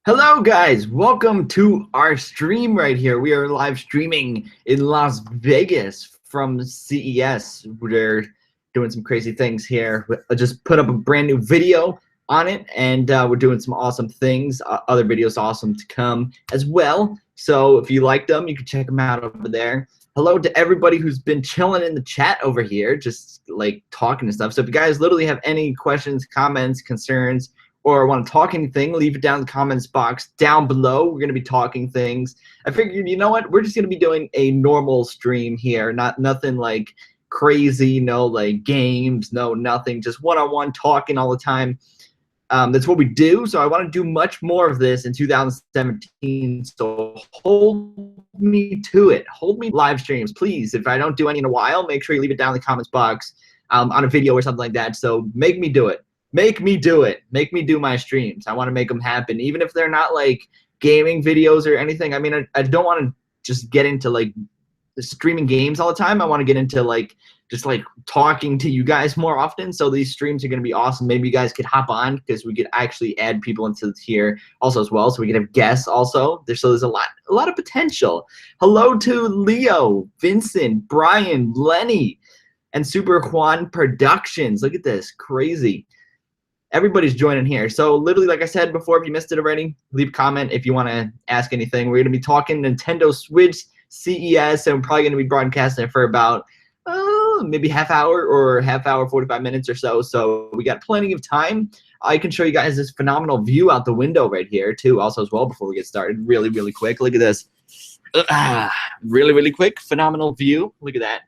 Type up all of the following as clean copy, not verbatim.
Hello guys, welcome to our stream right here. We are live streaming in Las Vegas from CES. We're doing some crazy things here. I just put up a brand new video on it, and we're doing some awesome things. Other videos awesome to come as well. So if you like them, you can check them out over there. Hello to everybody who's been chilling in the chat over here, just like talking and stuff. So if you guys literally have any questions, comments, concerns, or want to talk anything, leave it down in the comments box down below. We're going to be talking things. I figured, you know what? We're just going to be doing a normal stream here. Nothing like crazy, no like games, no nothing. Just one-on-one talking all the time. That's what we do. So I want to do much more of this in 2017. So hold me to it. Hold me live streams, please. If I don't do any in a while, make sure you leave it down in the comments box on a video or something like that. So make me do it. Make me do it. Make me do my streams. I want to make them happen, even if they're not like gaming videos or anything. I mean, I don't want to just get into like streaming games all the time. I want to get into like just like talking to you guys more often. So these streams are going to be awesome. Maybe you guys could hop on because we could actually add people into here also as well. So we could have guests also. There's a lot of potential. Hello to Leo, Vincent, Brian, Lenny, and Super Juan Productions. Look at this, crazy. Everybody's joining here. So literally, like I said before, if you missed it already, leave a comment if you want to ask anything. We're going to be talking Nintendo Switch, CES, and we're probably going to be broadcasting it for about maybe half hour, 45 minutes or so. So we got plenty of time. I can show you guys this phenomenal view out the window right here too, also as well, before we get started. Really, really quick. Look at this. Really, really quick. Phenomenal view. Look at that.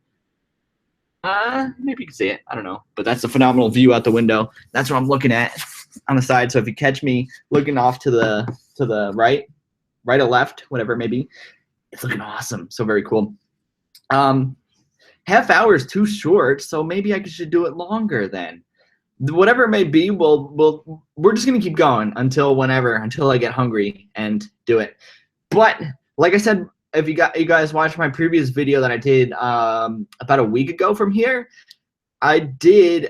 Maybe you can see it. I don't know. But that's a phenomenal view out the window. That's what I'm looking at on the side. So if you catch me looking off to the right or left, whatever it may be, it's looking awesome. So very cool. Half hour is too short, so maybe I should do it longer then. Whatever it may be, we're just gonna keep going until I get hungry and do it. But like I said, if you guys watched my previous video that I did about a week ago from here, I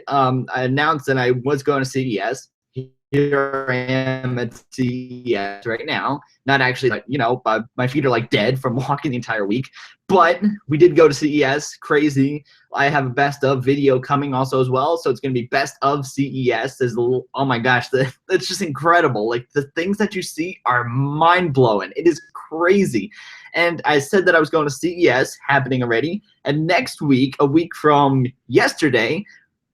announced that I was going to CES. Here I am at CES right now. Not actually, like, you know, my feet are like dead from walking the entire week. But we did go to CES. Crazy. I have a best of video coming also as well. So it's going to be best of CES. There's a little, oh my gosh, that's just incredible. Like the things that you see are mind blowing. It is crazy. And I said that I was going to CES, happening already. And next week, a week from yesterday,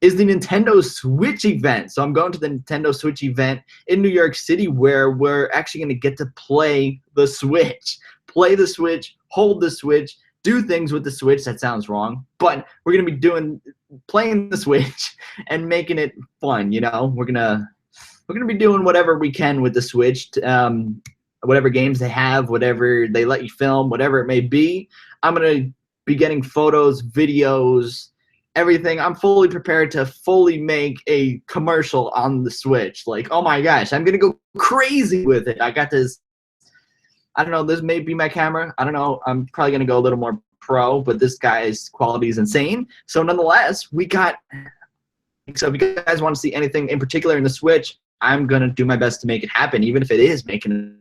is the Nintendo Switch event. So I'm going to the Nintendo Switch event in New York City, where we're actually going to get to play the Switch. Play the Switch, hold the Switch, do things with the Switch. That sounds wrong. But we're going to be playing the Switch and making it fun, you know? We're gonna be doing whatever we can with the Switch. Whatever games they have, whatever they let you film, whatever it may be. I'm going to be getting photos, videos, everything. I'm fully prepared to fully make a commercial on the Switch. Like, oh my gosh, I'm going to go crazy with it. I got this, I don't know, this may be my camera. I don't know. I'm probably going to go a little more pro, but this guy's quality is insane. So nonetheless, so if you guys want to see anything in particular in the Switch, I'm going to do my best to make it happen, even if it is making a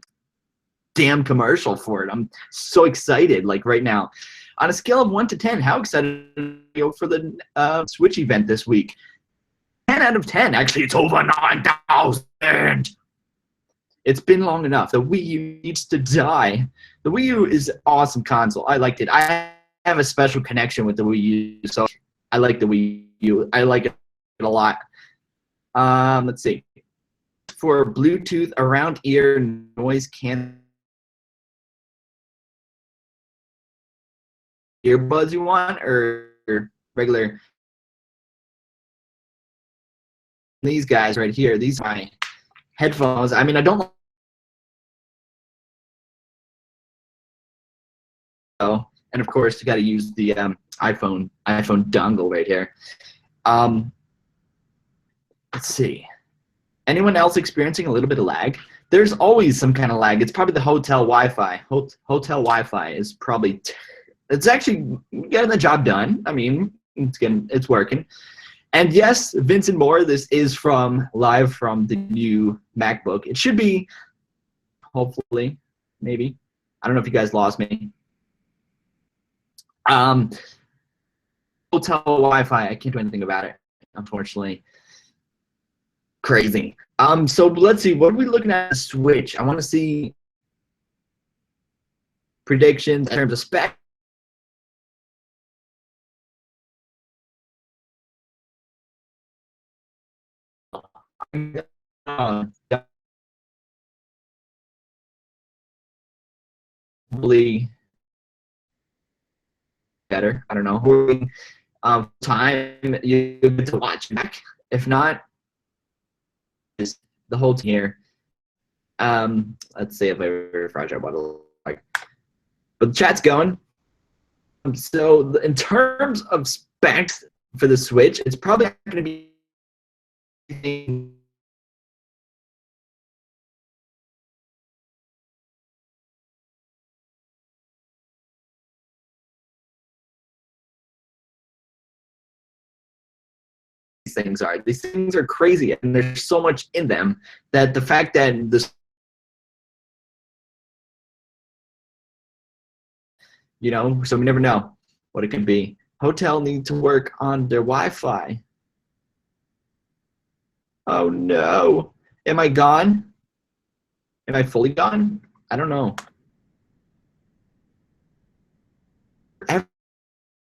damn commercial for it. I'm so excited, like right now. On a scale of 1 to 10, how excited are you for the Switch event this week? 10 out of 10. Actually, it's over 9,000. It's been long enough. The Wii U needs to die. The Wii U is an awesome console. I liked it. I have a special connection with the Wii U, so I like the Wii U. I like it a lot. Let's see. For Bluetooth around ear noise cancellation earbuds you want, or regular? These guys right here, these are my headphones. I mean, I don't know. And of course, you got to use the iPhone dongle right here. Let's see. Anyone else experiencing a little bit of lag? There's always some kind of lag. It's probably the hotel Wi-Fi. Hotel Wi-Fi is probably it's actually getting the job done. I mean, it's working. And yes, Vincent Moore, this is live from the new MacBook. It should be hopefully, maybe. I don't know if you guys lost me. Hotel Wi-Fi, I can't do anything about it, unfortunately. Crazy. So let's see, what are we looking at Switch? I want to see predictions in terms of spec. Probably better. I don't know. Time you get to watch back. If not, just the whole team here. Let's see if I refresh what it looks like. But the chat's going. So in terms of specs for the Switch, it's probably not going to be these things are. These things are crazy, and there's so much in them that the fact that this, you know, so we never know what it could be. Hotel need to work on their Wi-Fi. Oh no. Am I gone? Am I fully gone? I don't know.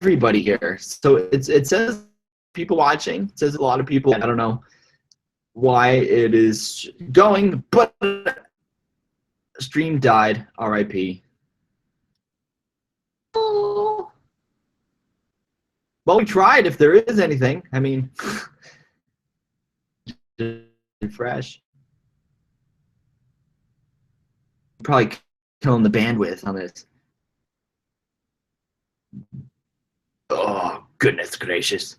Everybody here. So it says people watching. It says a lot of people. I don't know why it is going, but stream died. RIP. Oh. Well, we tried. If there is anything, I mean, fresh. Probably killing the bandwidth on this. Oh, goodness gracious.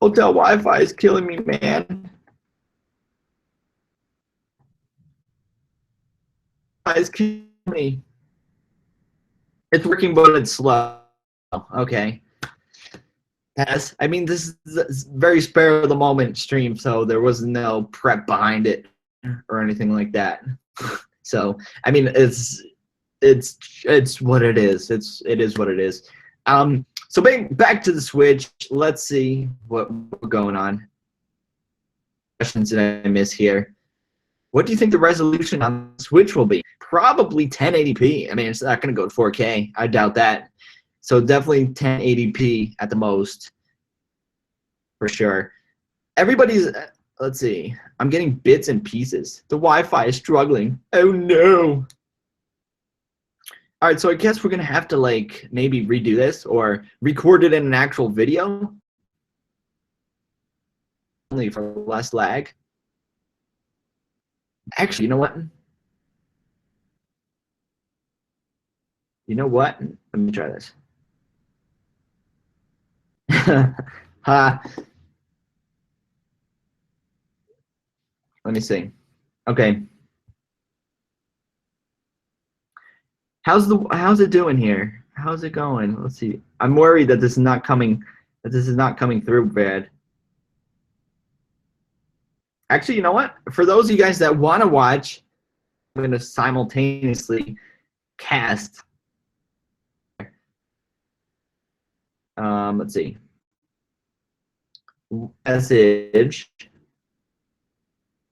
Hotel Wi-Fi is killing me, man. It's killing me. It's working, but it's slow. Okay. Yes, I mean, this is very spare of the moment stream, so there was no prep behind it or anything like that. So, I mean, it's what it is. It is what it is. So back to the Switch. Let's see what we're going on. Questions that I miss here. What do you think the resolution on the Switch will be? Probably 1080p. I mean, it's not going to go to 4K. I doubt that. So definitely 1080p at the most, for sure. Everybody's, let's see. I'm getting bits and pieces. The Wi-Fi is struggling. Oh no. All right, so I guess we're gonna have to like maybe redo this or record it in an actual video, only for less lag. Actually, you know what? You know what? Let me try this. Let me see. Okay. How's it doing here? How's it going? Let's see. I'm worried that this is not coming through bad. Actually, you know what? For those of you guys that want to watch, I'm going to simultaneously cast. Let's see. Message.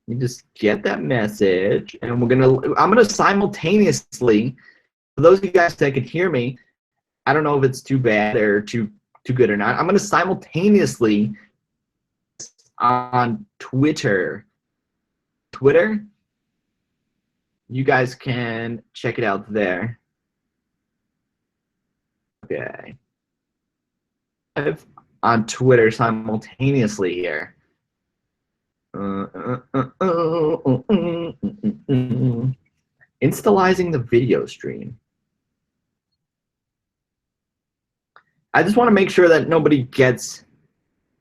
You just get that message, and I'm gonna simultaneously. For those of you guys that can hear me, I don't know if it's too bad or too good or not. I'm gonna simultaneously on Twitter. You guys can check it out there. Okay. On Twitter simultaneously here. Installizing the video stream. I just want to make sure that nobody gets,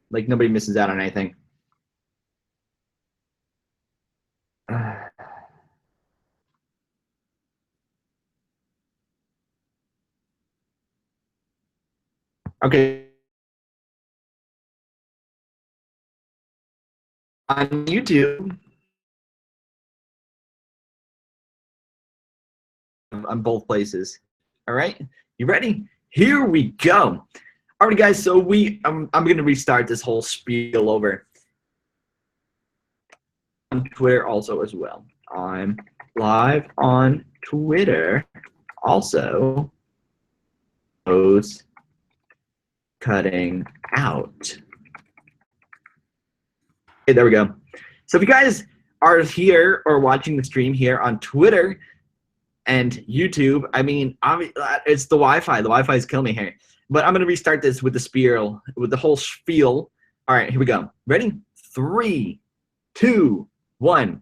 like, nobody misses out on anything. Okay. on YouTube, on both places. All right, you ready? Here we go. All right, guys. So I'm gonna restart this whole spiel over on Twitter also as well. I'm live on Twitter also. Those cutting out. Okay, there we go. So if you guys are here or watching the stream here on Twitter and YouTube, I mean, it's the Wi-Fi. The Wi-Fi is killing me here. But I'm going to restart this with the spiel, with the whole spiel. All right, here we go. Ready? 3, 2, 1.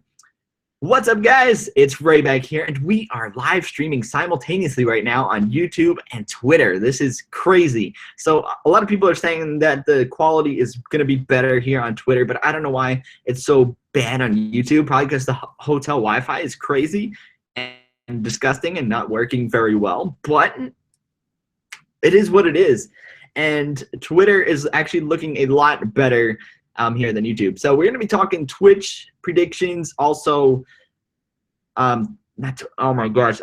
What's up, guys? It's Ray back here, and we are live streaming simultaneously right now on YouTube and Twitter. This is crazy. So a lot of people are saying that the quality is going to be better here on Twitter, but I don't know why it's so bad on YouTube. Probably because the hotel Wi-Fi is crazy and disgusting and not working very well. But it is what it is. And Twitter is actually looking a lot better here than YouTube. So we're going to be talking Twitch predictions, also oh my gosh.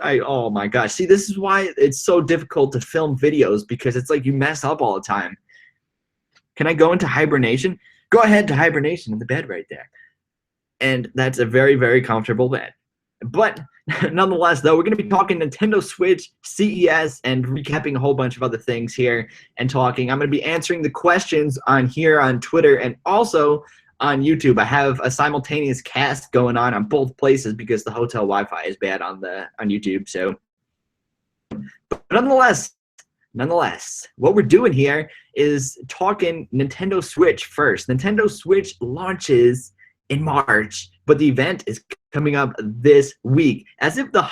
See, this is why it's so difficult to film videos, because it's like you mess up all the time. Can I go into hibernation? Go ahead to hibernation in the bed right there. And that's a very, very comfortable bed. But nonetheless, though, we're going to be talking Nintendo Switch, CES, and recapping a whole bunch of other things here and talking. I'm going to be answering the questions on here on Twitter and also on YouTube. I have a simultaneous cast going on both places because the hotel Wi-Fi is bad on YouTube. So, but nonetheless, what we're doing here is talking Nintendo Switch first. Nintendo Switch launches in March, but the event is coming up this week. As if the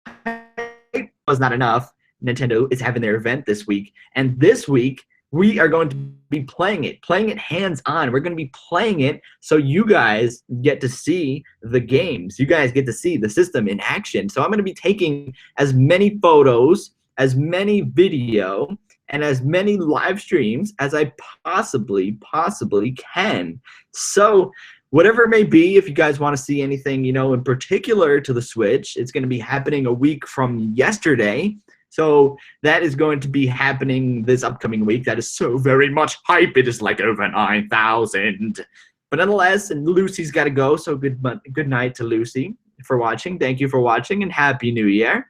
hype was not enough, Nintendo is having their event this week, and this week we are going to be playing it hands-on. We're going to be playing it so you guys get to see the games. You guys get to see the system in action. So I'm going to be taking as many photos, as many video, and as many live streams as I possibly can. So whatever it may be, if you guys want to see anything, in particular to the Switch, it's going to be happening a week from yesterday. So that is going to be happening this upcoming week. That is so very much hype. It is like over 9,000. But nonetheless, and Lucy's got to go, so good night to Lucy for watching. Thank you for watching, and Happy New Year.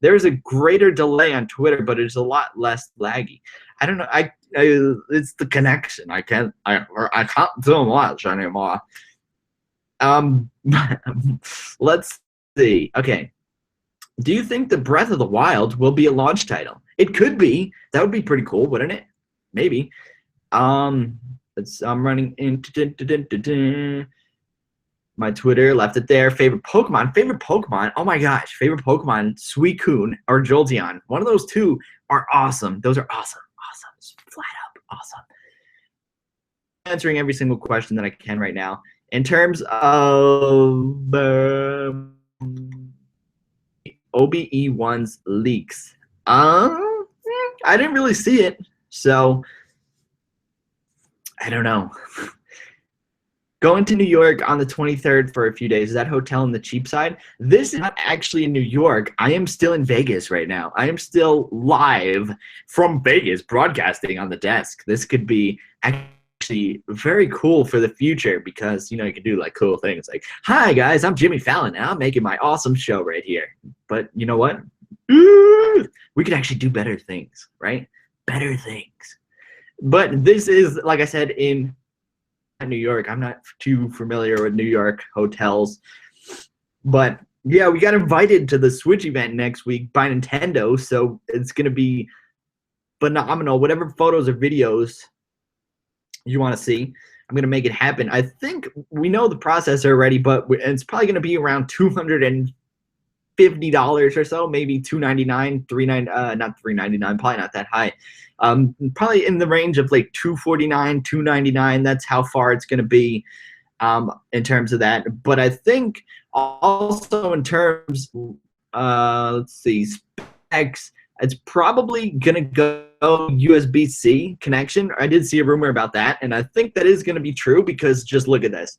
There's a greater delay on Twitter, but it's a lot less laggy. I don't know. It's the connection. I can't do much anymore. Let's see. Okay. Do you think the Breath of the Wild will be a launch title? It could be. That would be pretty cool, wouldn't it? Maybe. I'm running into my Twitter, left it there. Favorite Pokemon. Oh my gosh. Favorite Pokemon, Suicune or Jolteon. One of those two are awesome. Those are awesome. Flat up awesome. Answering every single question that I can right now. In terms of OBE1's leaks, I didn't really see it, so I don't know. Going to New York on the 23rd for a few days. Is that hotel on the cheap side? This is not actually in New York. I am still in Vegas right now. I am still live from Vegas, broadcasting on the desk. This could be actually very cool for the future because, you can do like cool things like, hi guys, I'm Jimmy Fallon and I'm making my awesome show right here. But you know what? We could actually do better things, right? Better things. But this is, like I said, in New York. I'm not too familiar with New York hotels, but yeah, we got invited to the Switch event next week by Nintendo, so it's gonna be phenomenal. Whatever photos or videos you want to see, I'm gonna make it happen. I think we know the process already, but it's probably gonna be around $250 or so, maybe $299, not $399, probably not that high. Probably in the range of like $249, $299. That's how far it's going to be in terms of that. But I think also in terms, let's see, specs, it's probably going to go USB-C connection. I did see a rumor about that, and I think that is going to be true because just look at this.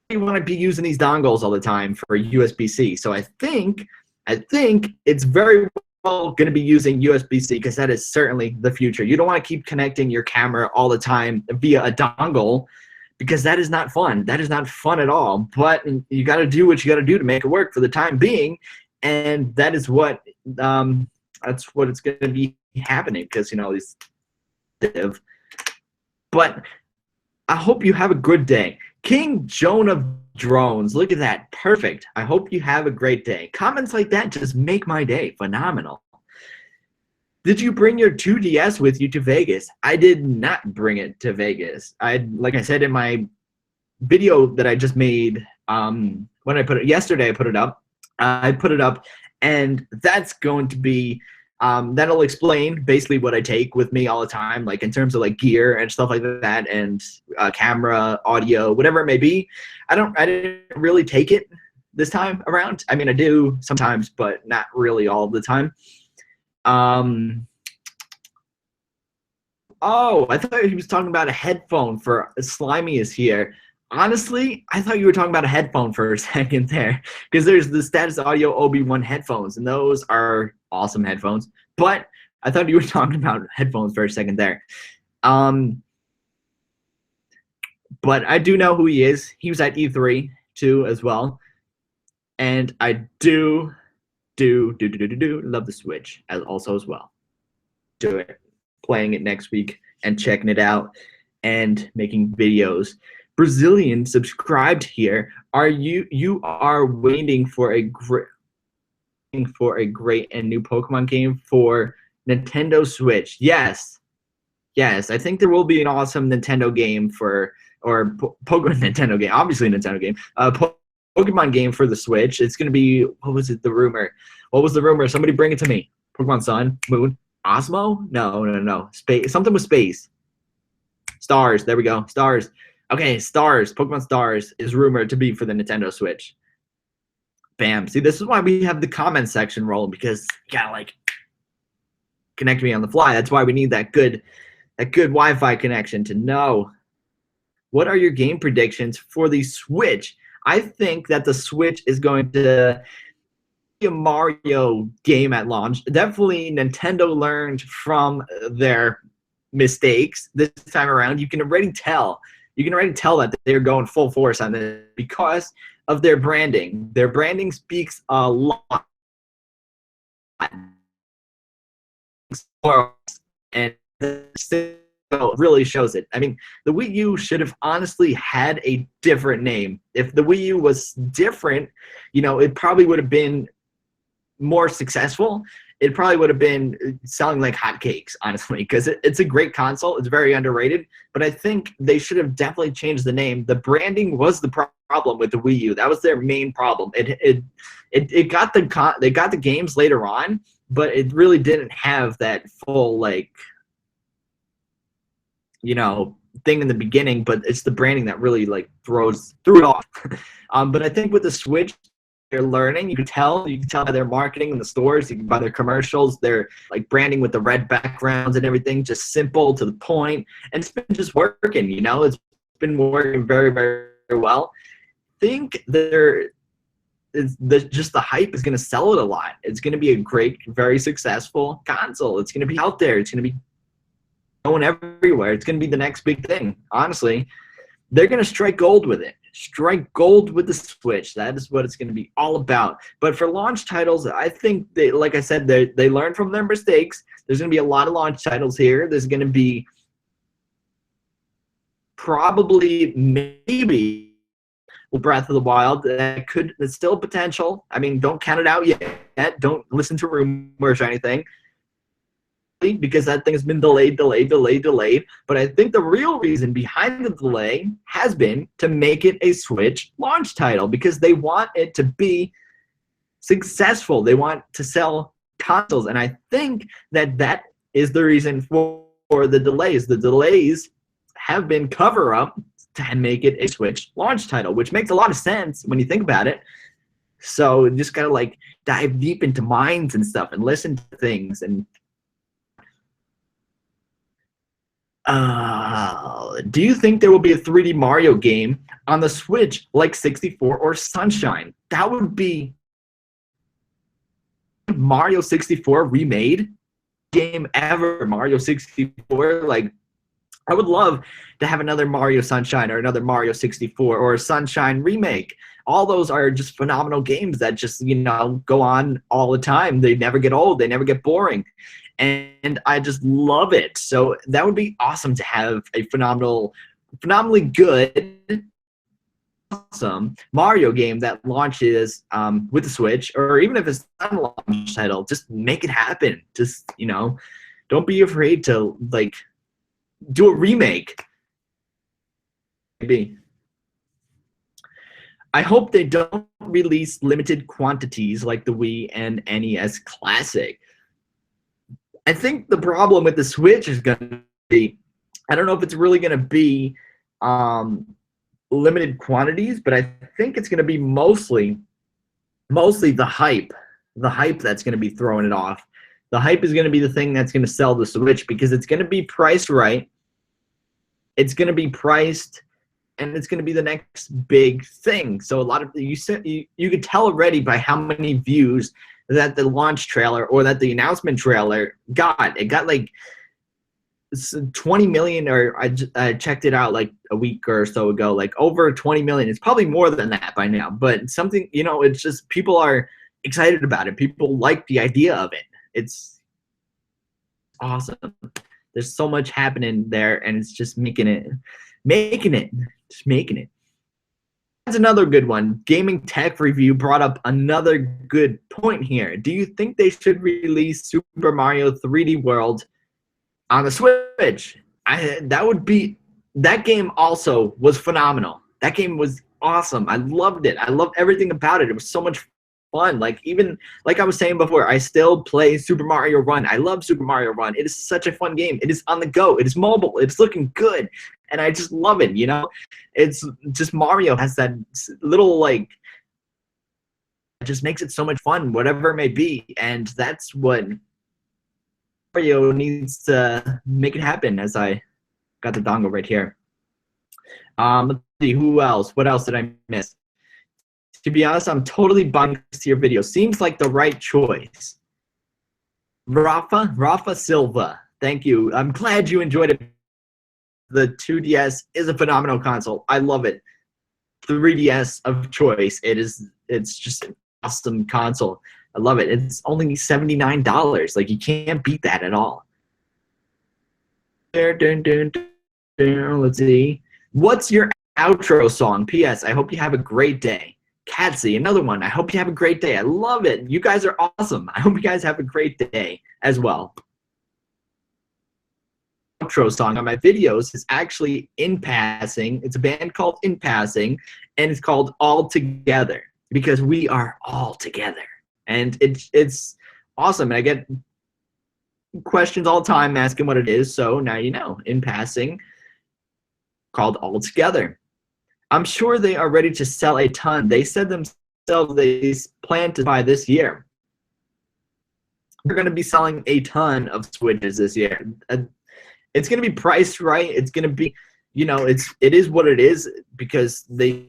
you want to be using these dongles all the time for USB-C. So I think it's very well going to be using USB-C because that is certainly the future. You don't want to keep connecting your camera all the time via a dongle because that is not fun. That is not fun at all. But you got to do what you got to do to make it work for the time being, and that is what that's what it's going to be happening because these div. But I hope you have a good day. King Joan of Drones, look at that, perfect. I hope you have a great day. Comments like that just make my day. Phenomenal. Did you bring your 2DS with you to Vegas? I did not bring it to Vegas. Like I said in my video that I just made, when I put it yesterday, I put it up, and that's going to be that'll explain basically what I take with me all the time, like in terms of like gear and stuff like that, and camera, audio, whatever it may be. I didn't really take it this time around. I mean, I do sometimes, but not really all the time. Oh, I thought he was talking about a headphone for Slimy is here. Honestly, I thought you were talking about a headphone for a second there, because there's the Status Audio OB1 headphones, and those are awesome headphones. But I thought you were talking about headphones for a second there. But I do know who he is. He was at E3 too as well, and I do love the Switch as well. Do it, playing it next week and checking it out and making videos. Brazilian subscribed here. You are waiting for a great and new Pokemon game for Nintendo Switch? Yes, I think there will be an awesome Nintendo game Pokemon Nintendo game, obviously Nintendo game, Pokemon game for the Switch. It's gonna be, what was the rumor? Somebody bring it to me. Pokemon Sun, Moon, Osmo? No. Space, something with space. Stars, there we go. Stars. Okay, Stars, Pokemon Stars is rumored to be for the Nintendo Switch. Bam. See, this is why we have the comment section rolling, because you gotta like connect me on the fly. That's why we need that good Wi-Fi connection to know. What are your game predictions for the Switch? I think that the Switch is going to be a Mario game at launch. Definitely Nintendo learned from their mistakes this time around. You can already tell that they're going full force on this because of their branding. Their branding speaks a lot. And really shows it. I mean, the Wii U should have honestly had a different name. If the Wii U was different, it probably would have been more successful. It probably would have been selling like hotcakes, honestly, because it's a great console. It's very underrated, but I think they should have definitely changed the name. The branding was the problem with the Wii U. That was their main problem. They got the games later on, but it really didn't have that full thing in the beginning. But it's the branding that really threw it off. But I think with the Switch, they're learning. You can tell by their marketing in the stores, by their commercials, they're branding with the red backgrounds and everything, just simple to the point, and it's been just working. It's been working very, very well. I think just the hype is going to sell it a lot. It's going to be a great, very successful console. It's going to be out there. It's going to be going everywhere. It's going to be the next big thing. Honestly, they're going to strike gold with it. Strike gold with the Switch. That is what it's going to be all about. But for launch titles, I think like I said, they learned from their mistakes. There's going to be a lot of launch titles here. There's going to be probably maybe Breath of the Wild. There's still potential. I mean, don't count it out yet. Don't listen to rumors or anything, because that thing has been delayed. But I think the real reason behind the delay has been to make it a Switch launch title, because they want it to be successful. They want to sell consoles, and I think that is the reason for the delays. The delays have been cover-up to make it a Switch launch title, which makes a lot of sense when you think about it. So you just gotta dive deep into minds and stuff and listen to things. And world. Do you think there will be a 3D Mario game on the Switch like 64 or Sunshine? That would be Mario 64 remade game ever. Mario 64, like, I would love to have another Mario Sunshine or another Mario 64 or a Sunshine remake. All those are just phenomenal games that just, you know, go on all the time. They never get old. They never get boring. And I just love it. So that would be awesome to have a phenomenally good, awesome Mario game that launches with the Switch, or even if it's not a launch title, just make it happen. Just, you know, don't be afraid to, like, do a remake. Maybe. I hope they don't release limited quantities like the Wii and NES Classic. I think the problem with the Switch is going to be, I don't know if it's really going to be limited quantities, but I think it's going to be mostly the hype that's going to be throwing it off. The hype is going to be the thing that's going to sell the Switch, because it's going to be priced right. It's going to be priced, and it's going to be the next big thing. So a lot of you could tell already by how many views that the launch trailer or that the announcement trailer got. It got like 20 million, or I checked it out like a week or so ago, like over 20 million. It's probably more than that by now, but something, you know, it's just people are excited about it. People like the idea of it. It's awesome. There's so much happening there, and it's just making it. That's another good one. Gaming Tech Review brought up another good point here. Do you think they should release Super Mario 3D World on the Switch? That game also was phenomenal. That game was awesome. I loved it. I loved everything about it. It was so much fun. Like, even like I was saying before, I still play Super Mario Run. I love Super Mario Run. It is such a fun game. It is on the go. It is mobile. It's looking good, and I just love it. You know, it's just Mario has that little, like, it just makes it so much fun, whatever it may be, and that's what Mario needs to make it happen. As I got the dongle right here. Let's see, who else? What else did I miss? To be honest, I'm totally buying to your video. Seems like the right choice. Rafa Silva, thank you. I'm glad you enjoyed it. The 2DS is a phenomenal console. I love it. 3DS of choice. It's just an awesome console. I love it. It's only $79. Like, you can't beat that at all. Let's see. What's your outro song? P.S. I hope you have a great day. Catsy, another one. I hope you have a great day. I love it. You guys are awesome. I hope you guys have a great day as well. Outro song on my videos is actually In Passing. It's a band called In Passing, and it's called All Together, because we are all together. And it's awesome. And I get questions all the time asking what it is, so now you know. In Passing, called All Together. I'm sure they are ready to sell a ton. They said themselves they plan to buy this year. They're going to be selling a ton of Switches this year. It's going to be priced right. It's going to be, you know, it is what it is, because they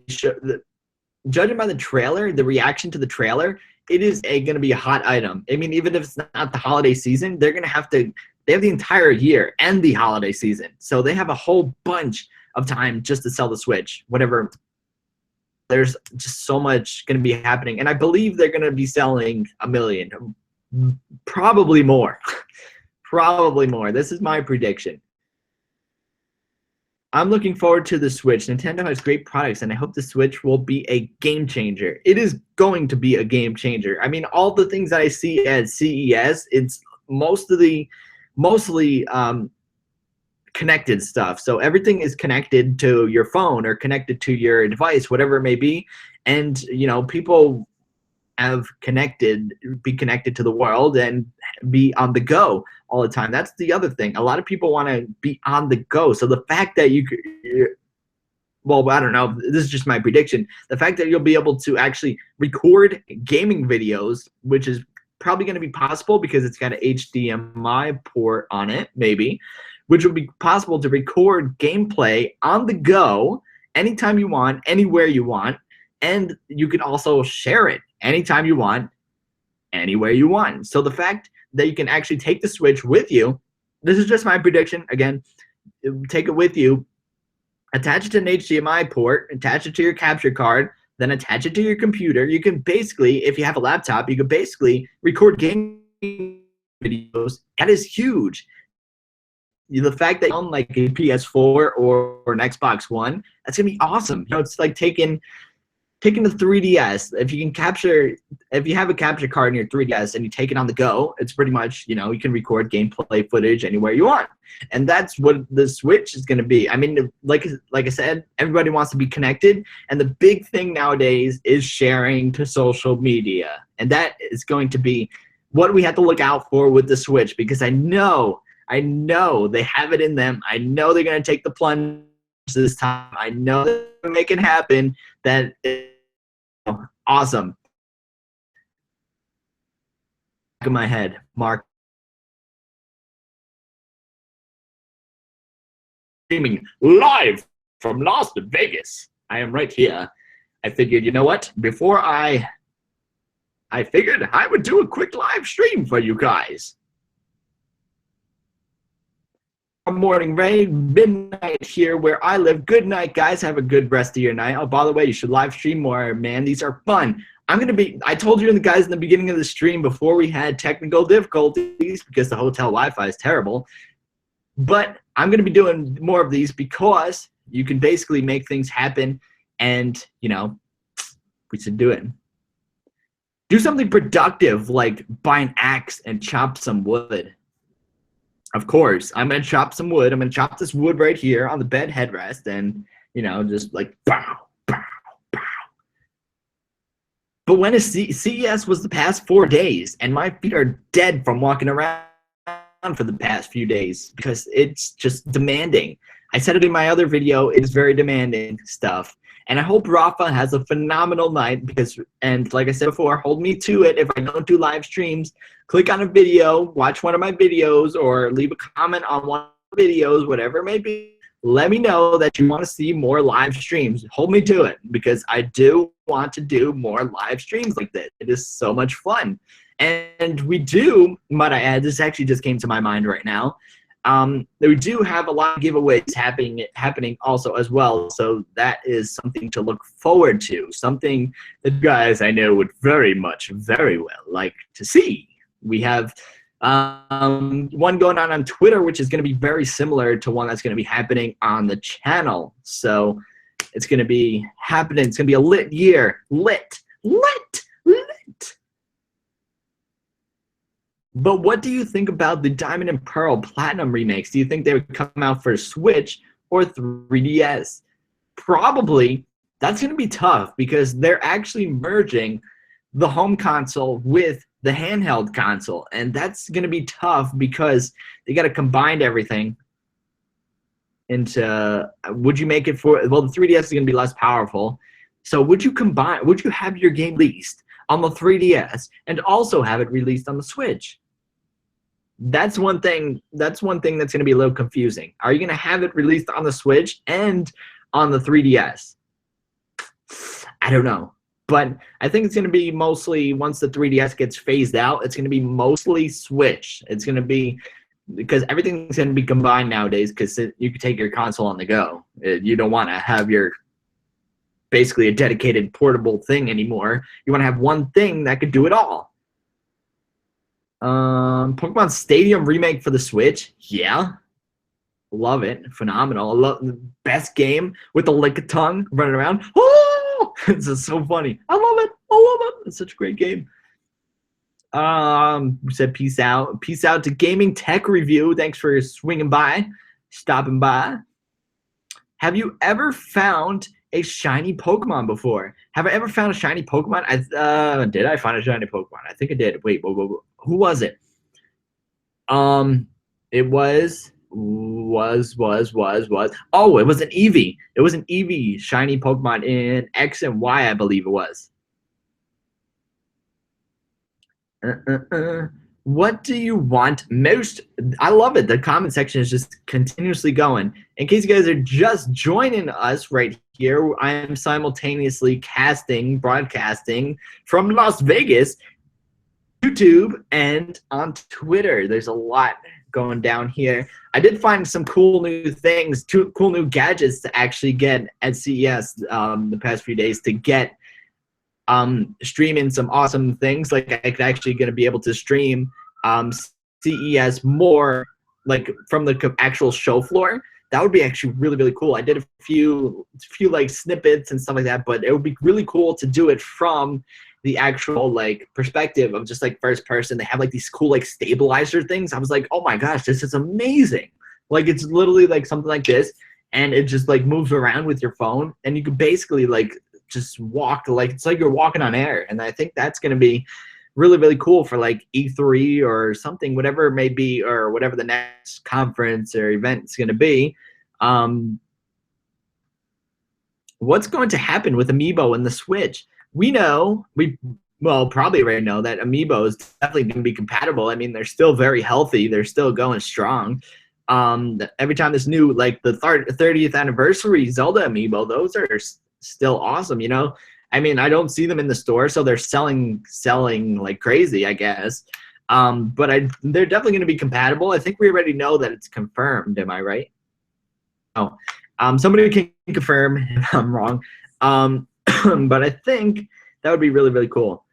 judging by the trailer, the reaction to the trailer, it is going to be a hot item. I mean, even if it's not the holiday season, they have the entire year and the holiday season. So they have a whole bunch of time just to sell the Switch, whatever. There's just so much going to be happening, and I believe they're going to be selling 1 million, probably more. Probably more. This is my prediction. I'm looking forward to the Switch. Nintendo has great products, and I hope the Switch will be a game changer. It is going to be a game changer. I mean, all the things that I see at CES, it's mostly connected stuff. So everything is connected to your phone or connected to your device, whatever it may be. And, you know, people be connected to the world and be on the go all the time. That's the other thing. A lot of people want to be on the go. So the fact that well, I don't know, this is just my prediction. The fact that you'll be able to actually record gaming videos, which is probably going to be possible because it's got an HDMI port on it, maybe. which will be possible to record gameplay on the go anytime you want, anywhere you want, and you can also share it anytime you want, anywhere you want. So the fact that you can actually take the Switch with you, this is just my prediction, again, take it with you, attach it to an HDMI port, attach it to your capture card, then attach it to your computer. You can basically, if you have a laptop, you can basically record game videos. That is huge. The fact that on like a PS4 or an Xbox One, that's gonna be awesome. You know, it's like taking the 3DS. If you have a capture card in your 3DS and you take it on the go, it's pretty much, you know, you can record gameplay footage anywhere you want. And that's what the Switch is going to be. I mean, like I said, everybody wants to be connected, and the big thing nowadays is sharing to social media. And that is going to be what we have to look out for with the Switch, because I know they have it in them. I know they're going to take the plunge this time. I know they're going to make it happen. That is awesome. Back of my head, Mark. Streaming live from Las Vegas. I am right here. I figured, you know what? Before I figured I would do a quick live stream for you guys. Good morning, Ray. Midnight here where I live. Good night, guys. Have a good rest of your night. Oh, by the way, you should live stream more, man. These are fun. I told you guys in the beginning of the stream before we had technical difficulties because the hotel Wi-Fi is terrible. But I'm going to be doing more of these because you can basically make things happen, and, you know, we should do it. Do something productive like buy an axe and chop some wood. Of course, I'm going to chop some wood. I'm going to chop this wood right here on the bed headrest and, you know, just like bow, bow, bow. But when CES was the past 4 days, and my feet are dead from walking around for the past few days because it's just demanding. I said it in my other video, it's very demanding stuff. And I hope Rafa has a phenomenal night because, and like I said before, hold me to it. If I don't do live streams, click on a video, watch one of my videos, or leave a comment on one of the videos, whatever it may be. Let me know that you want to see more live streams. Hold me to it because I do want to do more live streams like this. It is so much fun. And we do, might I add, this actually just came to my mind right now. We do have a lot of giveaways happening also as well, so that is something to look forward to, something that you guys I know would very well like to see. We have one going on Twitter, which is going to be very similar to one that's going to be happening on the channel. So it's going to be happening. It's going to be a lit year. Lit. But what do you think about the Diamond and Pearl Platinum remakes? Do you think they would come out for Switch or 3DS? Probably. That's going to be tough because they're actually merging the home console with the handheld console. And that's going to be tough because they got to combine everything into, would you make it for, well, the 3DS is going to be less powerful. So would you have your game released on the 3DS and also have it released on the Switch? That's one thing that's going to be a little confusing. Are you going to have it released on the Switch and on the 3DS? I don't know. But I think it's going to be mostly, once the 3DS gets phased out, it's going to be mostly Switch. It's going to be, because everything's going to be combined nowadays because you can take your console on the go. You don't want to have your basically a dedicated portable thing anymore. You want to have one thing that could do it all. Pokemon Stadium remake for the Switch. Yeah. Love it. Phenomenal. I love the best game with the Lickitung running around. Oh! This is so funny. I love it. It's such a great game. We said peace out. Peace out to Gaming Tech Review. Thanks for swinging by, stopping by. Have you ever found a shiny Pokemon before? Have I ever found a shiny Pokemon? Did I find a shiny Pokemon? I think I did. Wait, whoa. Who was it? It was. Oh, it was an Eevee. It was an Eevee shiny Pokemon in X and Y, I believe it was. What do you want most? I love it. The comment section is just continuously going. In case you guys are just joining us right here, I am simultaneously broadcasting from Las Vegas, YouTube, and on Twitter. There's a lot going down here. I did find some cool new things, cool new gadgets to actually get at CES the past few days to get streaming some awesome things. Like I could actually going to be able to stream CES more like from the actual show floor. That would be actually really, really cool. I did a few like snippets and stuff like that, but it would be really cool to do it from the actual like perspective of just like first person. They have like these cool like stabilizer things. I was like, oh my gosh, this is amazing. Like it's literally like something like this, and it just like moves around with your phone, and you could basically like just walk, like it's like you're walking on air. And I think that's going to be really, really cool for like E3 or something, whatever it may be, or whatever the next conference or event is going to be. What's going to happen with Amiibo and the Switch? We probably already know that Amiibo is definitely going to be compatible. I mean, they're still very healthy. They're still going strong. Every time this new, like the 30th anniversary Zelda Amiibo, those are still awesome, you know? I mean, I don't see them in the store, so they're selling like crazy, I guess. But they're definitely going to be compatible. I think we already know that it's confirmed. Am I right? Oh, somebody can confirm if I'm wrong. But I think that would be really, really cool.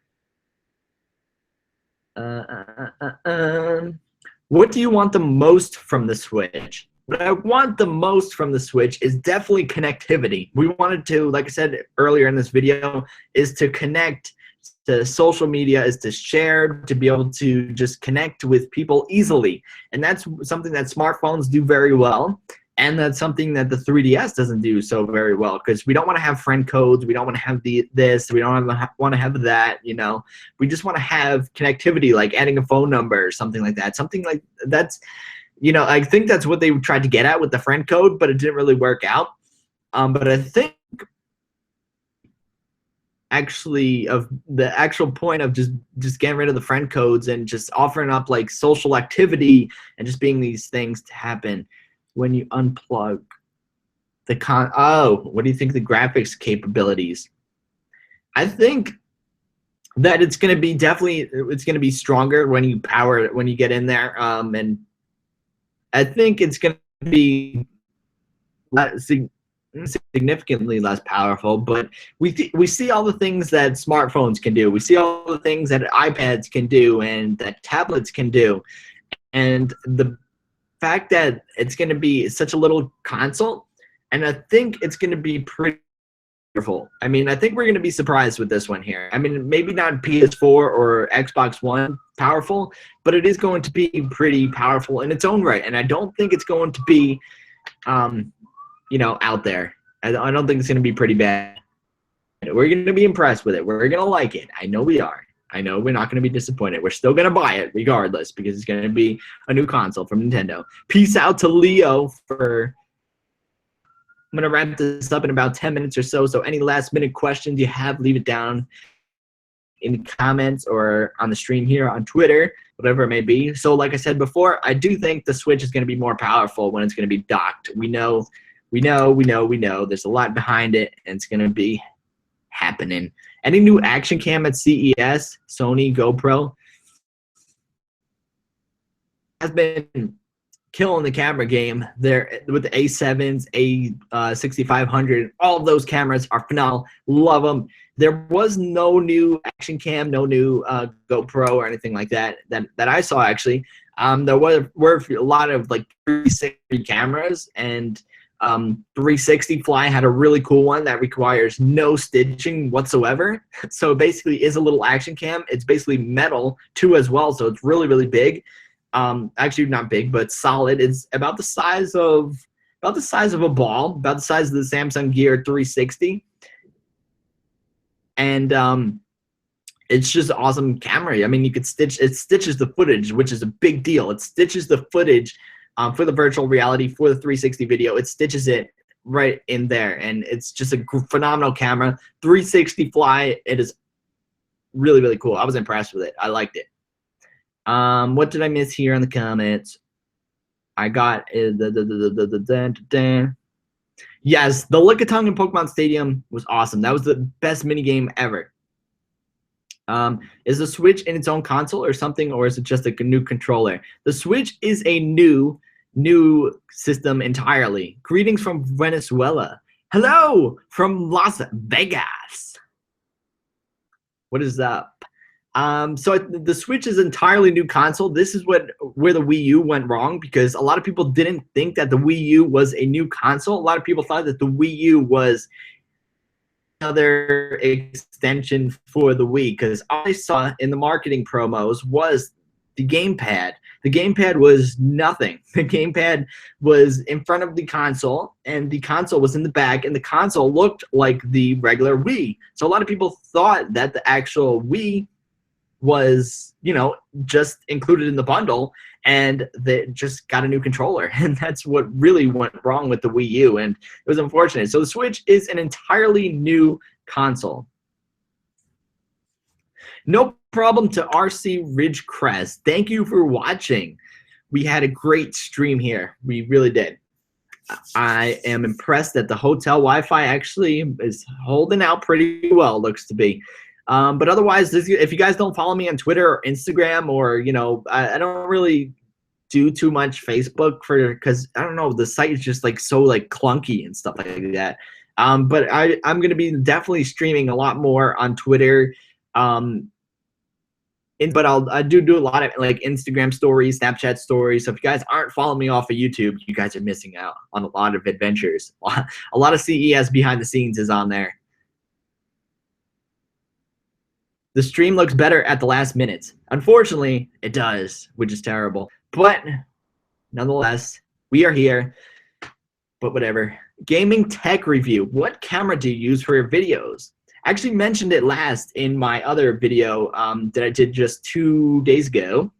What do you want the most from the Switch? What I want the most from the Switch is definitely connectivity. We wanted to, like I said earlier in this video, is to connect to social media, is to share, to be able to just connect with people easily. And that's something that smartphones do very well. And that's something that the 3DS doesn't do so very well, because we don't want to have friend codes. We don't want to have this. We don't want to have that, you know. We just want to have connectivity, like adding a phone number or something like that. Something like that's, you know, I think that's what they tried to get at with the friend code, but it didn't really work out. But I think actually of the actual point of just getting rid of the friend codes and just offering up like social activity and just being these things to happen when you unplug the what do you think the graphics capabilities? I think that it's going to be it's going to be stronger when you get in there, and I think it's going to be significantly less powerful, but we see all the things that smartphones can do. We see all the things that iPads can do and that tablets can do, and the fact that it's going to be such a little console, and I think it's going to be pretty powerful. I mean, I think we're going to be surprised with this one here. I mean, maybe not PS4 or Xbox One powerful, but it is going to be pretty powerful in its own right, and I don't think it's going to be, you know, out there. I don't think it's going to be pretty bad. We're going to be impressed with it. We're going to like it. I know we are. I know we're not going to be disappointed. We're still going to buy it regardless, because it's going to be a new console from Nintendo. Peace out to Leo for... I'm going to wrap this up in about 10 minutes or so. So any last-minute questions you have, leave it down in the comments or on the stream here on Twitter, whatever it may be. So like I said before, I do think the Switch is going to be more powerful when it's going to be docked. We know. There's a lot behind it, and it's going to be happening. Any new action cam at CES? Sony, GoPro has been killing the camera game there with the A7s, A6500. All of those cameras are phenomenal. Love them. There was no new action cam, no new GoPro or anything like that I saw actually. There were a lot of like 360 cameras, and 360 Fly had a really cool one that requires no stitching whatsoever. So it basically is a little action cam. It's basically metal too as well, so it's really, really big. Actually not big, but solid. It's about the size of a ball, about the size of the Samsung Gear 360. And it's just awesome camera. I mean, you could it stitches the footage, which is a big deal. It stitches the footage for the virtual reality, for the 360 video. It stitches it right in there, and it's just a phenomenal camera. 360 Fly, it is really, really cool. I was impressed with it. I liked it. What did I miss here in the comments? I got yes, the Lickitung in Pokemon Stadium was awesome. That was the best minigame ever. Is the Switch in its own console or something, or is it just a new controller? The Switch is a new system entirely. Greetings from Venezuela. Hello from Las Vegas. What is up? So the Switch is an entirely new console. This is where the Wii U went wrong, because a lot of people didn't think that the Wii U was a new console. A lot of people thought that the Wii U was another extension for the Wii, because all I saw in the marketing promos was the gamepad. The gamepad was nothing. The gamepad was in front of the console, and the console was in the back, and the console looked like the regular Wii. So a lot of people thought that the actual Wii was, you know, just included in the bundle, and they just got a new controller. And that's what really went wrong with the Wii U, and it was unfortunate. So the Switch is an entirely new console. No problem to RC Ridgecrest. Thank you for watching. We had a great stream here. We really did. I am impressed that the hotel Wi-Fi actually is holding out pretty well, looks to be. But otherwise, if you guys don't follow me on Twitter or Instagram, or, you know, I don't really do too much Facebook because I don't know, the site is just like so like clunky and stuff like that. But I'm gonna be definitely streaming a lot more on Twitter. But I do a lot of like Instagram stories, Snapchat stories. So if you guys aren't following me off of YouTube, you guys are missing out on a lot of adventures. A lot of CES behind the scenes is on there. The stream looks better at the last minute. Unfortunately, it does, which is terrible. But nonetheless, we are here. But whatever. Gaming tech review. What camera do you use for your videos? I actually mentioned it last in my other video that I did just 2 days ago.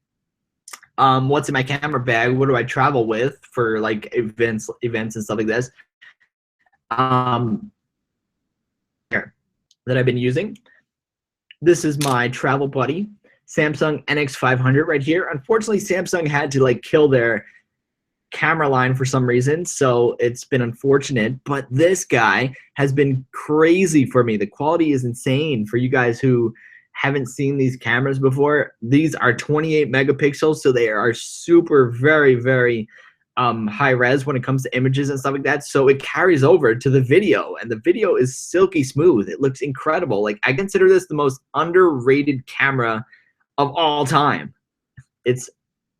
What's in my camera bag? What do I travel with for like events and stuff like this? That I've been using. This is my travel buddy, Samsung NX500 right here. Unfortunately, Samsung had to like kill their camera line for some reason, so it's been unfortunate. But this guy has been crazy for me. The quality is insane. For you guys who haven't seen these cameras before, these are 28 megapixels, so they are super, very, very high res when it comes to images and stuff like that. So it carries over to the video, and the video is silky smooth. It looks incredible. Like, I consider this the most underrated camera of all time. It's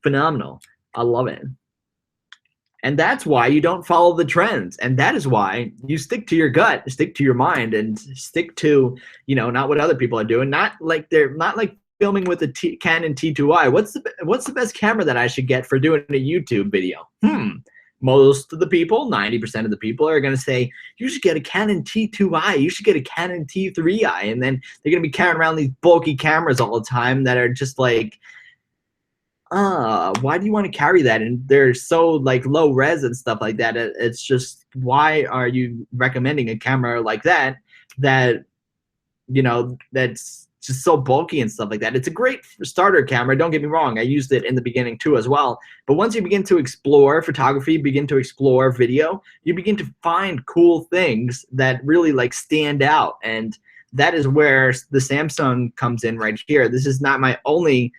phenomenal. I love it. And that's why you don't follow the trends, and that is why you stick to your gut, stick to your mind, and stick to, you know, not what other people are doing. Not like filming with a Canon T2i. What's the best camera that I should get for doing a YouTube video? Most of the people, 90% of the people, are going to say, you should get a Canon T2i, you should get a Canon T3i, and then they're going to be carrying around these bulky cameras all the time that are just like, why do you want to carry that? And they're so like low res and stuff like that. It's just, why are you recommending a camera like that, you know, that's just so bulky and stuff like that? It's a great starter camera, don't get me wrong. I used it in the beginning too as well. But once you begin to explore photography, begin to explore video, you begin to find cool things that really like stand out. And that is where the Samsung comes in right here. This is not my only,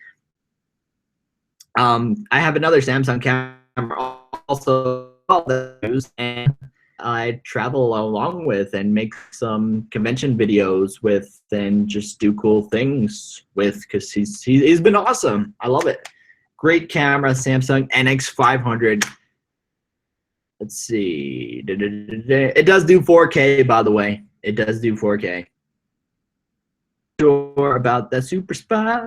I have another Samsung camera also that I use, and I travel along with and make some convention videos with and just do cool things with, because he's been awesome. I love it. Great camera, Samsung NX500. Let's see. It does do 4K, by the way. It does do 4K. Sure about that super spot.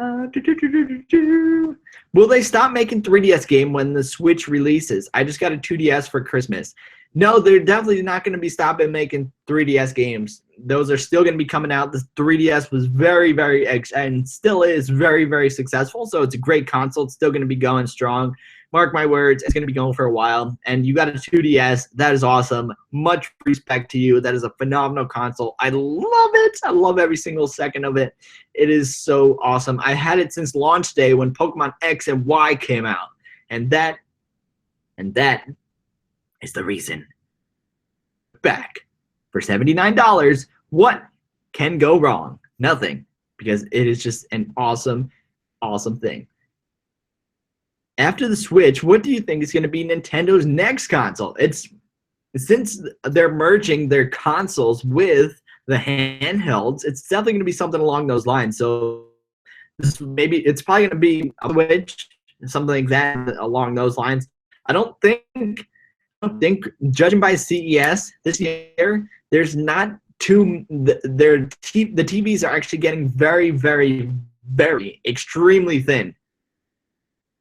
Will they stop making 3DS game when the Switch releases? I just got a 2DS for Christmas. No, they're definitely not going to be stopping making 3DS games. Those are still going to be coming out. The 3DS was very, very, and still is very, very successful. So it's a great console. It's still going to be going strong. mark my words, it's going to be going for a while. And you got a 2DS. That is awesome. Much respect to you. That is a phenomenal console. I love it. I love every single second of it. It is so awesome. I had it since launch day when Pokemon X and Y came out. And that is the reason. Back for $79. What can go wrong? Nothing. Because it is just an awesome, awesome thing. After the Switch, what do you think is going to be Nintendo's next console? It's since they're merging their consoles with the handhelds, it's definitely going to be something along those lines. So maybe it's probably going to be a Switch, something like that along those lines. I don't think, judging by CES this year, there's not too. The TVs are actually getting very, very, very extremely thin.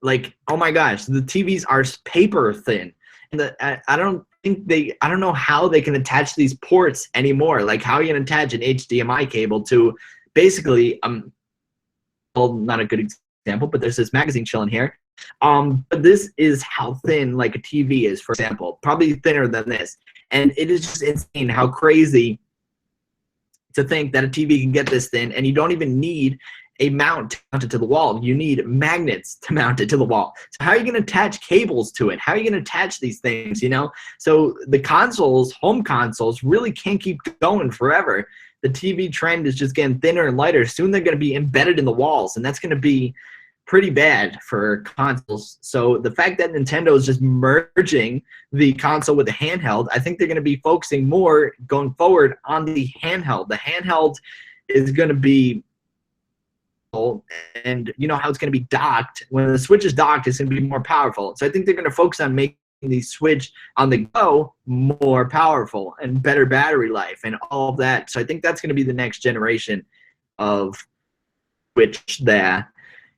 Like, oh my gosh, the TVs are paper thin. And I don't know how they can attach these ports anymore. Like, how are you going to attach an HDMI cable to basically, well, not a good example, but there's this magazine chilling here. But this is how thin like a TV is, for example, probably thinner than this. And it is just insane how crazy to think that a TV can get this thin, and you don't even need a mount to mount it to the wall. You need magnets to mount it to the wall. So how are you going to attach cables to it? How are you going to attach these things, you know? So the consoles, home consoles, really can't keep going forever. The TV trend is just getting thinner and lighter. Soon they're going to be embedded in the walls, and that's going to be pretty bad for consoles. So the fact that Nintendo is just merging the console with the handheld, I think they're going to be focusing more going forward on the handheld. The handheld is going to be, and you know how it's going to be docked. When the Switch is docked, it's going to be more powerful. So I think they're going to focus on making the Switch on the go more powerful and better battery life and all of that. So I think that's going to be the next generation of Switch there.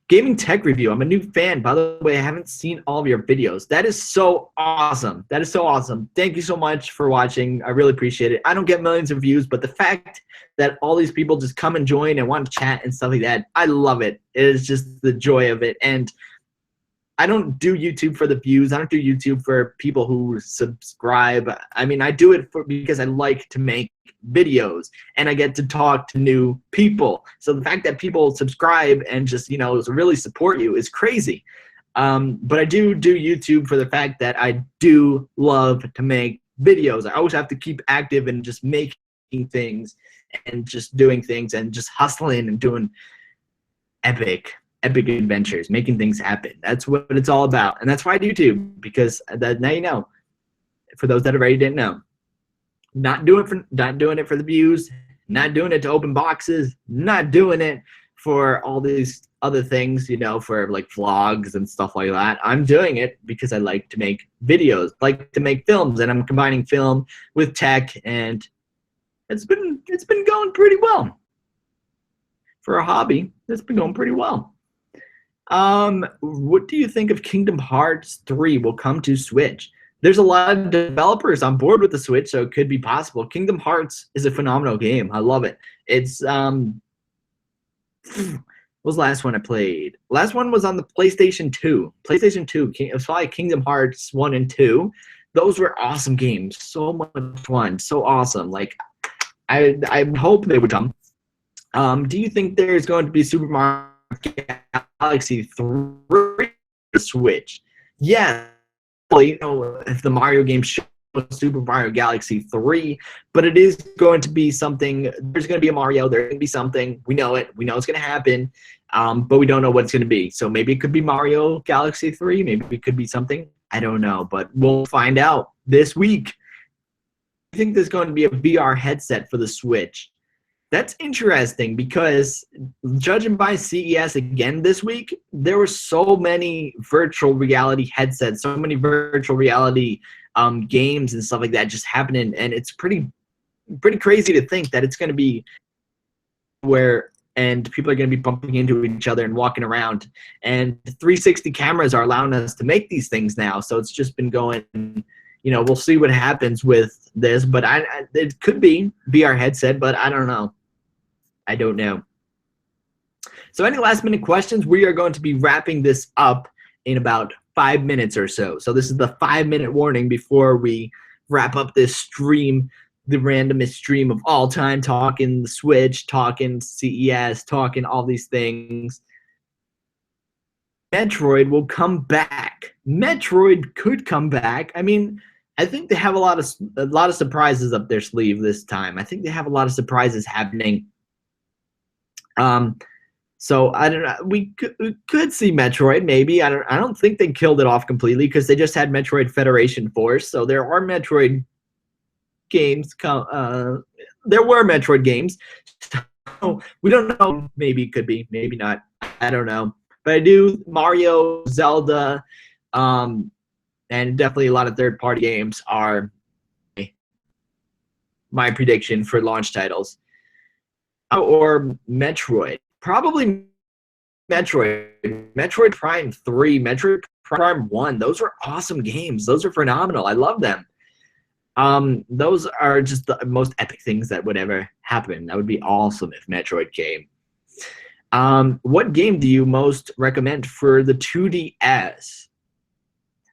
Gaming tech review. I'm a new fan. By the way, I haven't seen all of your videos. That is so awesome. That is so awesome. Thank you so much for watching. I really appreciate it. I don't get millions of views, but the fact that all these people just come and join and want to chat and stuff like that, I love it. It is just the joy of it. And I don't do YouTube for the views. I don't do YouTube for people who subscribe. I mean, I do it because I like to make videos and I get to talk to new people. So the fact that people subscribe and just, you know, really support you is crazy. But I do YouTube for the fact that I do love to make videos. I always have to keep active and just making things and just doing things and just hustling and doing epic adventures, making things happen. That's what it's all about. And that's why I do YouTube, because now you know. For those that already didn't know. Not doing it for the views, not doing it to open boxes, not doing it for all these other things, you know, for like vlogs and stuff like that. I'm doing it because I like to make videos, like to make films, and I'm combining film with tech, and it's been going pretty well. For a hobby, it's been going pretty well. What do you think of Kingdom Hearts 3 will come to Switch? There's a lot of developers on board with the Switch, so it could be possible. Kingdom Hearts is a phenomenal game. I love it. It's what was the last one I played? Last one was on the PlayStation 2. PlayStation 2. It was probably Kingdom Hearts 1 and 2. Those were awesome games. So much fun. So awesome. Like, I hope they would come. Do you think there's going to be Super Mario Galaxy 3 Switch? Yeah. You know, if the Mario game shows Super Mario Galaxy 3, but it is going to be something. There's going to be a Mario. There's going to be something. We know it. We know it's going to happen, but we don't know what it's going to be. So maybe it could be Mario Galaxy 3. Maybe it could be something. I don't know, but we'll find out this week. I think there's going to be a VR headset for the Switch. That's interesting because judging by CES again this week, there were so many virtual reality headsets, so many virtual reality games and stuff like that just happening, and it's pretty crazy to think that it's going to be where and people are going to be bumping into each other and walking around, and 360 cameras are allowing us to make these things now. So it's just been going. You know, we'll see what happens with this, but it could be VR headset, but I don't know. I don't know. So any last minute questions? We are going to be wrapping this up in about 5 minutes or so. So this is the 5-minute warning before we wrap up this stream, the randomest stream of all time, talking the Switch, talking CES, talking all these things. Metroid will come back. Metroid could come back. I mean, I think they have a lot of surprises up their sleeve this time. I think they have a lot of surprises happening. So I don't know. We could see Metroid maybe. I don't think they killed it off completely because they just had Metroid Federation Force. So there are Metroid games. There were Metroid games. So we don't know. Maybe it could be. Maybe not. I don't know. But I do Mario, Zelda, and definitely a lot of third-party games are my prediction for launch titles. Or Metroid. Probably Metroid. Metroid Prime 3, Metroid Prime 1. Those are awesome games. Those are phenomenal. I love them. Those are just the most epic things that would ever happen. That would be awesome if Metroid came. What game do you most recommend for the 2DS?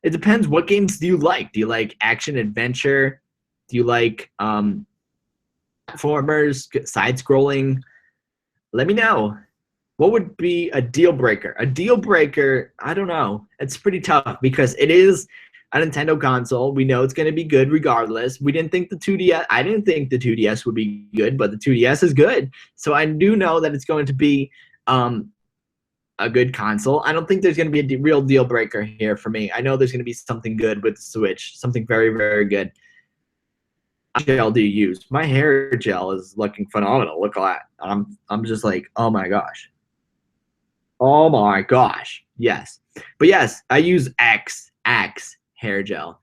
It depends. What games do you like? Do you like action adventure? Do you like platformers, side-scrolling? Let me know. What would be a deal breaker? A deal breaker, I don't know. It's pretty tough because it is a Nintendo console. We know it's going to be good regardless. We didn't think the 2DS. I didn't think the 2DS would be good, but the 2DS is good. So I do know that it's going to be a good console. I don't think there's going to be a real deal breaker here for me. I know there's going to be something good with the Switch, something very, very good. What gel do you use? My hair gel is looking phenomenal. Look at that. I'm just like, oh my gosh. Oh my gosh. Yes. But yes, I use Axe hair gel.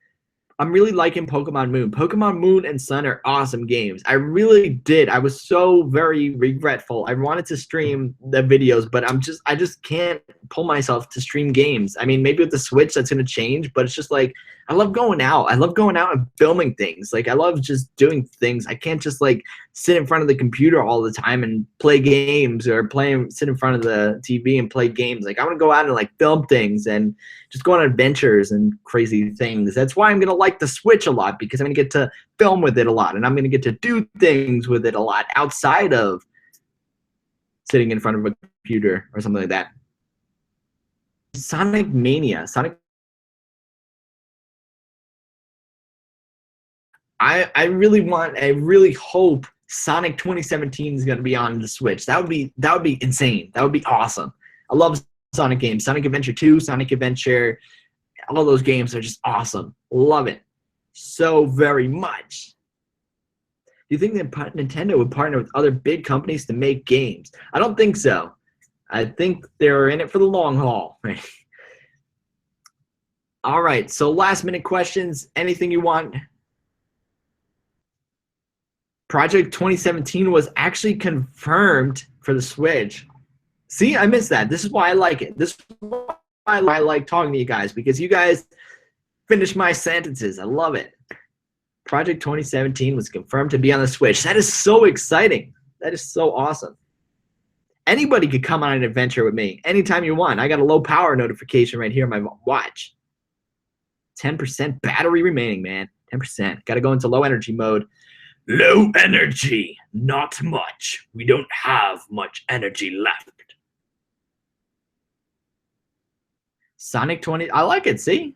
I'm really liking Pokemon Moon. Pokemon Moon and Sun are awesome games. I really did. I was so very regretful. I wanted to stream the videos, but I just can't pull myself to stream games. I mean, maybe with the Switch that's going to change, but it's just like, I love going out. I love going out and filming things. Like, I love just doing things. I can't just like sit in front of the computer all the time and play games or sit in front of the TV and play games. Like, I want to go out and like film things and just go on adventures and crazy things. That's why I'm going to like the Switch a lot, because I'm going to get to film with it a lot, and I'm going to get to do things with it a lot outside of sitting in front of a computer or something like that. Sonic Mania. I really hope Sonic 2017 is going to be on the Switch. That would be insane. That would be awesome. I love Sonic games. Sonic Adventure 2, Sonic Adventure, all those games are just awesome. Love it so very much. Do you think that Nintendo would partner with other big companies to make games? I don't think so. I think they're in it for the long haul. All right, so last minute questions. Anything you want? Project 2017 was actually confirmed for the Switch. See, I missed that. This is why I like it. This is why I like talking to you guys, because you guys finish my sentences. I love it. Project 2017 was confirmed to be on the Switch. That is so exciting. That is so awesome. Anybody could come on an adventure with me anytime you want. I got a low power notification right here on my watch. 10% battery remaining, man. 10%. Got to go into low energy mode. Low energy. Not much. We don't have much energy left. Sonic 20. I like it. See?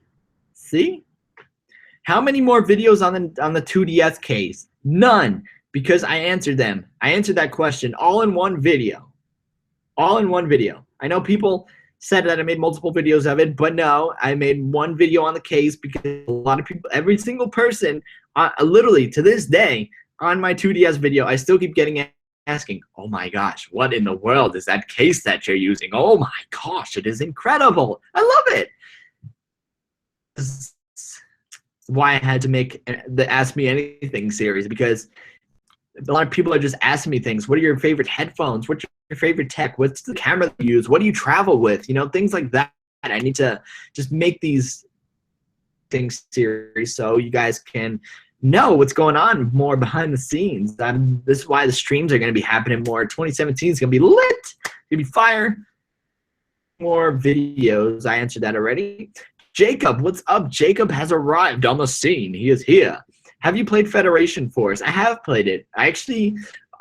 See? How many more videos on the 2DS case? None, because I answered them. I answered that question all in one video. All in one video. I know people said that I made multiple videos of it, but no, I made one video on the case because a lot of people, every single person, literally to this day, on my 2DS video, I still keep asking, oh my gosh, what in the world is that case that you're using? Oh my gosh, it is incredible. I love it. This is why I had to make the Ask Me Anything series, because a lot of people are just asking me things. What are your favorite headphones? What's your favorite tech? What's the camera you use? What do you travel with? You know, things like that. I need to just make these things series so you guys can know what's going on more behind the scenes. This is why the streams are going to be happening more. 2017 is going to be lit. It's going to be fire. More videos. I answered that already. Jacob, what's up? Jacob has arrived on the scene. He is here. Have you played Federation Force? I have played it. I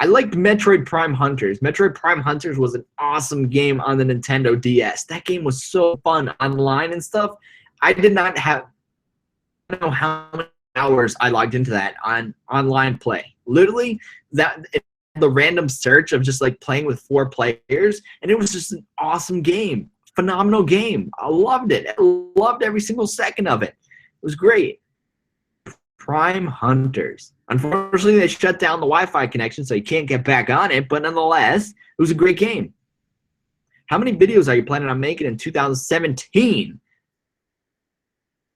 liked Metroid Prime Hunters. Metroid Prime Hunters was an awesome game on the Nintendo DS. That game was so fun online and stuff. I don't know how many hours I logged into that on online play. Literally, the random search of just like playing with 4 players, and it was just an awesome game. Phenomenal game. I loved it. I loved every single second of it. It was great. Prime Hunters. Unfortunately, they shut down the Wi-Fi connection, so you can't get back on it, but nonetheless, it was a great game. How many videos are you planning on making in 2017?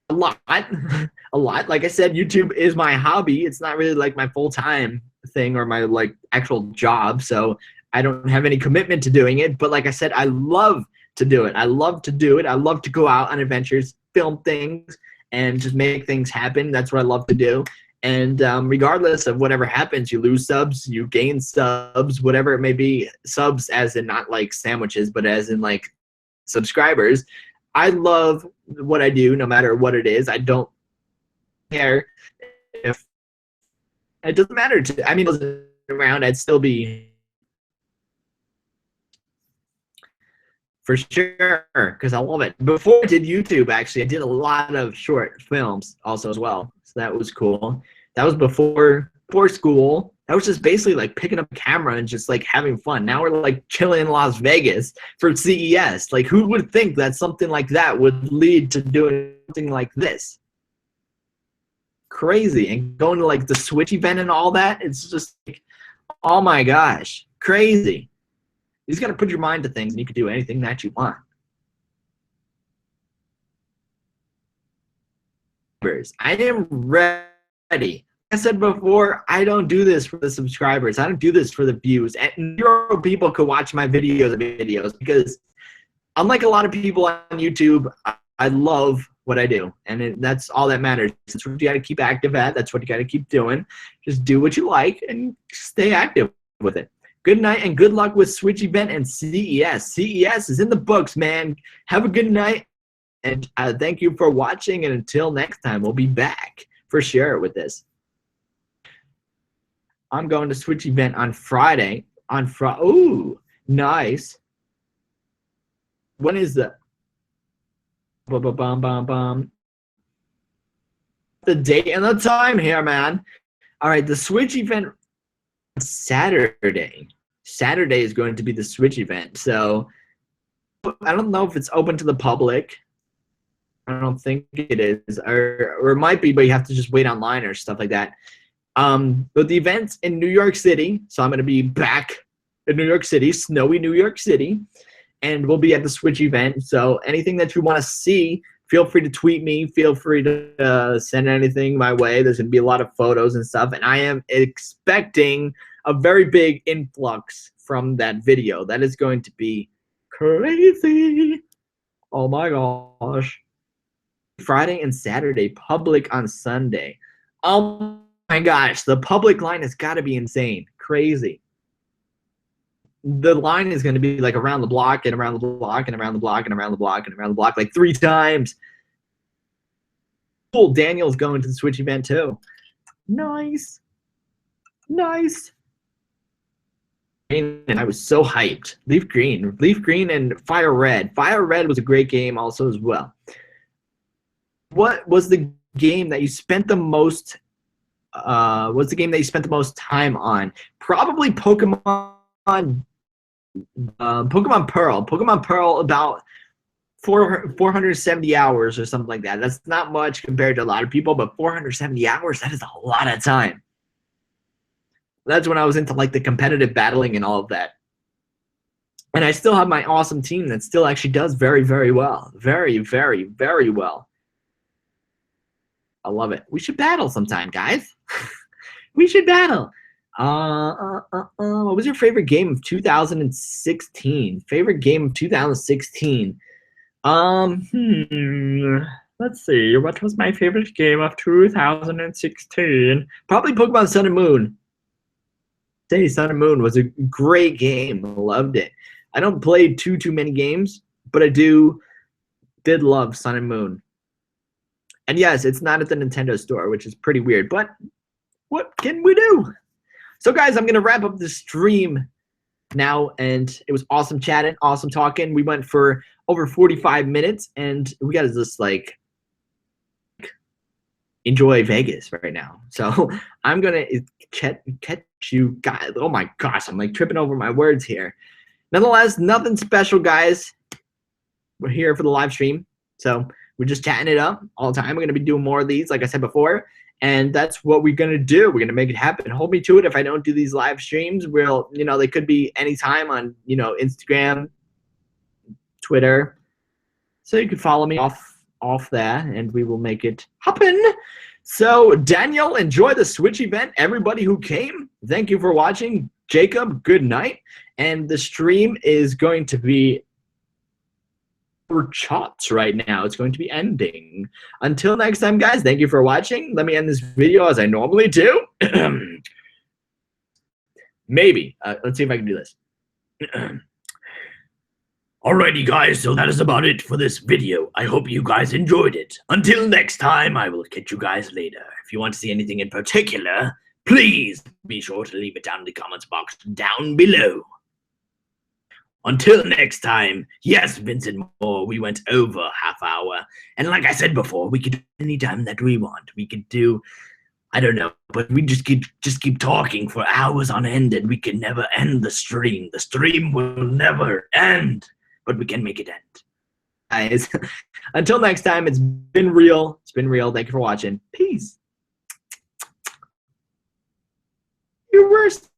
A lot. A lot. Like I said, YouTube is my hobby. It's not really like my full-time thing or my like actual job, so I don't have any commitment to doing it, but like I said, I love to do it. I love to do it. I love to go out on adventures, film things, and just make things happen. That's what I love to do. And regardless of whatever happens, you lose subs, you gain subs, whatever it may be, subs as in not like sandwiches, but as in like subscribers. I love what I do no matter what it is. I don't care if it doesn't matter to, I mean, if it wasn't around, I'd still be for sure, because I love it. Before I did YouTube, actually, I did a lot of short films also as well. So that was cool. That was before school. That was just basically like picking up a camera and just like having fun. Now we're like chilling in Las Vegas for CES. Like, who would think that something like that would lead to doing something like this? Crazy. And going to like the Switch event and all that, it's just like, oh my gosh, crazy. You just got to put your mind to things and you can do anything that you want. I am ready. I said before, I don't do this for the subscribers. I don't do this for the views. And 0 people could watch my videos because unlike a lot of people on YouTube, I love what I do. And that's all that matters. That's what you got to keep active at. That's what you got to keep doing. Just do what you like and stay active with it. Good night and good luck with Switch event and CES. CES is in the books, man. Have a good night. And thank you for watching. And until next time, we'll be back for sure with this. I'm going to Switch event on Friday. Ooh, nice. When is the the date and the time here, man? All right, the Switch event Saturday. Saturday is going to be the Switch event. So I don't know if it's open to the public. I don't think it is, or it might be, but you have to just wait online or stuff like that. But the event's in New York City, so I'm going to be back in New York City, snowy New York City, and we'll be at the Switch event. So anything that you want to see, feel free to tweet me. Feel free to send anything my way. There's going to be a lot of photos and stuff, and I am expecting a very big influx from that video. That is going to be crazy. Oh my gosh. Friday and Saturday, public on Sunday. Oh my gosh, the public line has got to be insane. Crazy. The line is going to be like around the block and around the block and around the block and around the block and around the block like 3 times. Cool, Daniel's going to the Switch event too. Nice. Nice. And I was so hyped. Leaf Green and Fire Red. Fire Red was a great game also as well. What was the game that you spent the most what's the game that you spent the most time on? Probably Pokemon Pearl. Pokemon Pearl, about 470 hours or something like that. That's not much compared to a lot of people, but 470 hours, that is a lot of time. That's when I was into like the competitive battling and all of that. And I still have my awesome team that still actually does very, very well. Very, very, very well. I love it. We should battle sometime, guys. We should battle. What was your favorite game of 2016? Favorite game of 2016? Let's see. What was my favorite game of 2016? Probably Pokemon Sun and Moon. Say Sun and Moon was a great game. Loved it. I don't play too many games, but I did love Sun and Moon. And yes, it's not at the Nintendo store, which is pretty weird, but what can we do? So guys, I'm going to wrap up the stream now, and it was awesome chatting, awesome talking. We went for over 45 minutes, and we got to just like enjoy Vegas right now. So I'm going to catch you guys. Oh my gosh, I'm like tripping over my words here. Nonetheless, nothing special, guys. We're here for the live stream. So we're just chatting it up all the time. We're going to be doing more of these, like I said before. And that's what we're going to do. We're going to make it happen. Hold me to it. If I don't do these live streams, we'll, you know, they could be anytime on, you know, Instagram, Twitter. So you can follow me off that, and we will make it happen. So Daniel, enjoy the Switch event. Everybody who came, thank you for watching. Jacob, good night. And the stream is going to be chops right now. It's going to be ending. Until next time, guys, thank you for watching. Let me end this video as I normally do. Maybe. Let's see if I can do this. Alrighty, guys, so that is about it for this video. I hope you guys enjoyed it. Until next time, I will catch you guys later. If you want to see anything in particular, please be sure to leave it down in the comments box down below. Until next time, yes, Vincent Moore, we went over half hour. And like I said before, we could do any time that we want. We could do, I don't know, but we just keep talking for hours on end, and we can never end the stream. The stream will never end, but we can make it end. Guys, until next time, it's been real. It's been real. Thank you for watching. Peace. You're worst.